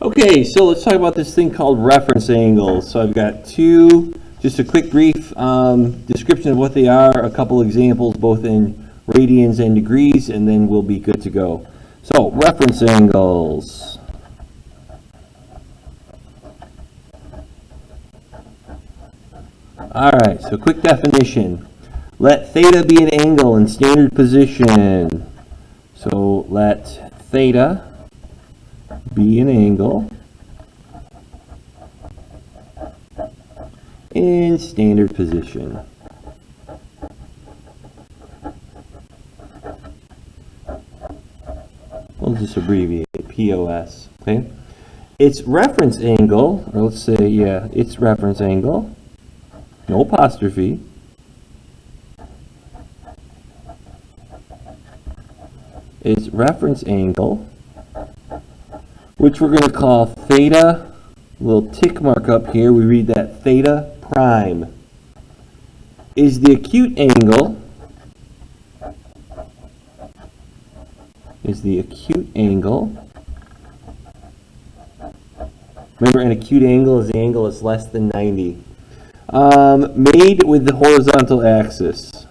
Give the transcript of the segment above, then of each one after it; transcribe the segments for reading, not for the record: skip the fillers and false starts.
Okay, so let's talk about this thing called reference angles. So I've got two, just a quick brief description of what they are, a couple examples both in radians and degrees, and then we'll be good to go. So, reference angles. Alright, so quick definition. Let theta be an angle in standard position. So let theta be an angle in standard position. We'll just abbreviate it, POS. Okay? Its reference angle, or let's say, yeah, its reference angle, no apostrophe, its reference angle, which we're going to call theta, little tick mark up here, we read that theta prime, is the acute angle, remember an acute angle is the angle that's less than 90, made with the horizontal axis.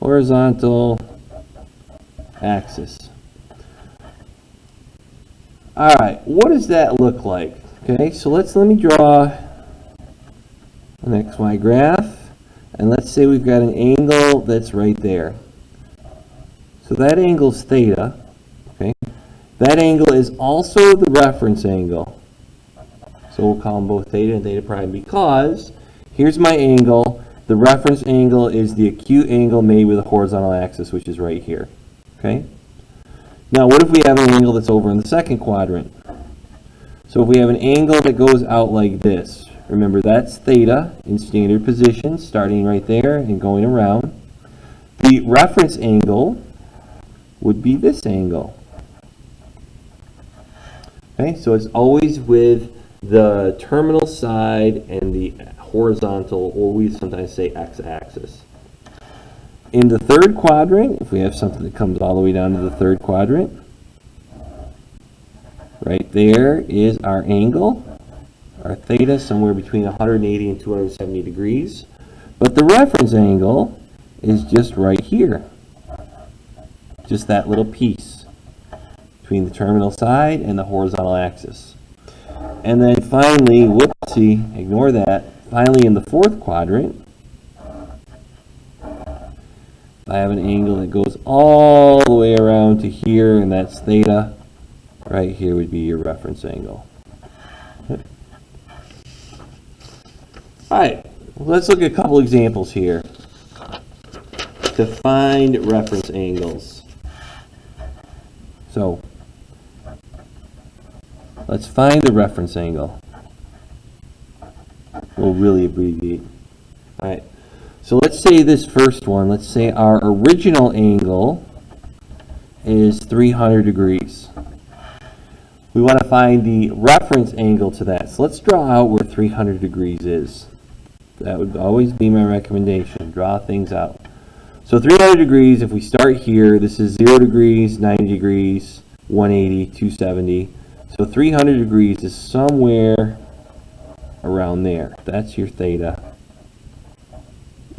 Horizontal axis. All right, what does that look like? Okay, so let me draw an XY graph, and let's say we've got an angle that's right there. So that angle's theta. Okay, that angle is also the reference angle. So we'll call them both theta and theta prime because here's my angle. The reference angle is the acute angle made with a horizontal axis, which is right here. Okay? Now, what if we have an angle that's over in the second quadrant? So if we have an angle that goes out like this, remember that's theta in standard position, starting right there and going around. The reference angle would be this angle. Okay? So it's always with the terminal side and the horizontal, or we sometimes say x-axis. In the third quadrant, if we have something that comes all the way down to the third quadrant, right there is our angle, our theta, somewhere between 180 and 270 degrees. But the reference angle is just right here. Just that little piece between the terminal side and the horizontal axis. And then finally, whoopsie, ignore that. Finally, in the fourth quadrant, I have an angle that goes all the way around to here, and that's theta. Right here would be your reference angle. Okay. All right, let's look at a couple examples here to find reference angles. So, let's find the reference angle. We'll really abbreviate. All right. So let's say this first one, let's say our original angle is 300 degrees. We want to find the reference angle to that. So let's draw out where 300 degrees is. That would always be my recommendation. Draw things out. So 300 degrees, if we start here, this is 0 degrees, 90 degrees, 180, 270. So 300 degrees is somewhere around there. That's your theta.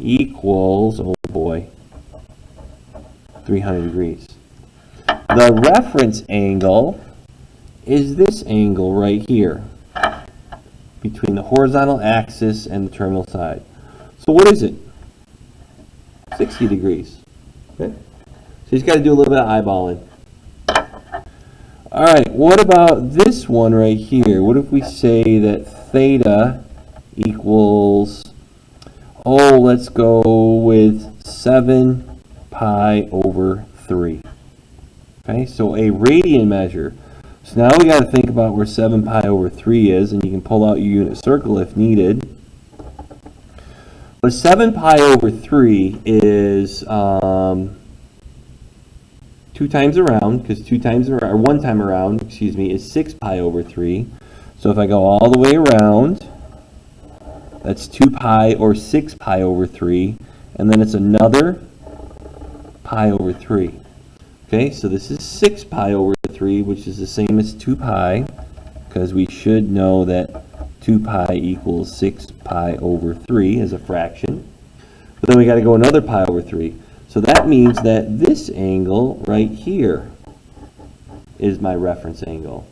Equals, oh boy, 300 degrees. The reference angle is this angle right here between the horizontal axis and the terminal side. So what is it? 60 degrees. Okay? So you just got to do a little bit of eyeballing. All right, what about this one right here? What if we say that theta equals, oh, let's go with 7 pi over 3. Okay, so a radian measure. So now we got to think about where 7 pi over 3 is, and you can pull out your unit circle if needed. But 7 pi over 3 is 2 times around, because 2 times around, or 1 time around, excuse me, is 6 pi over 3. So if I go all the way around, that's 2 pi or 6 pi over 3, and then it's another pi over 3. Okay, so this is 6 pi over 3, which is the same as 2 pi, because we should know that 2 pi equals 6 pi over 3 as a fraction. But then we got to go another pi over 3. So that means that this angle right here is my reference angle.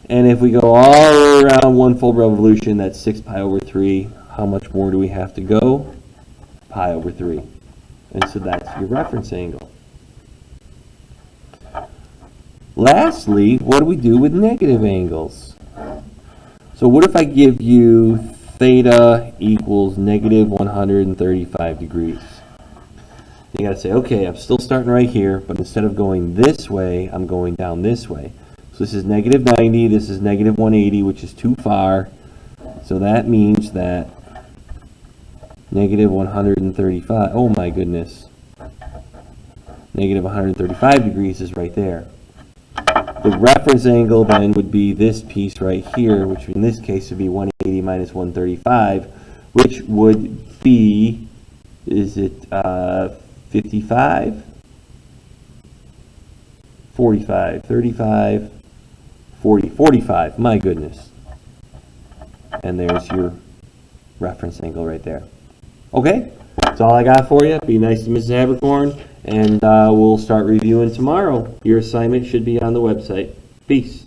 And if we go all the way around one full revolution, that's 6 pi over 3. How much more do we have to go? Pi over 3. And so that's your reference angle. Lastly, what do we do with negative angles? So what if I give you theta equals negative 135 degrees? You got to say, okay, I'm still starting right here, but instead of going this way, I'm going down this way. So this is negative 90, this is negative 180, which is too far. So that means that negative 135, oh my goodness, negative 135 degrees is right there. The reference angle then would be this piece right here, which in this case would be 180 minus 135, which would be, is it 55? 45, 35, 40, 45, my goodness. And there's your reference angle right there. Okay, that's all I got for you. Be nice to Mrs. Habercorn, and we'll start reviewing tomorrow. Your assignment should be on the website. Peace.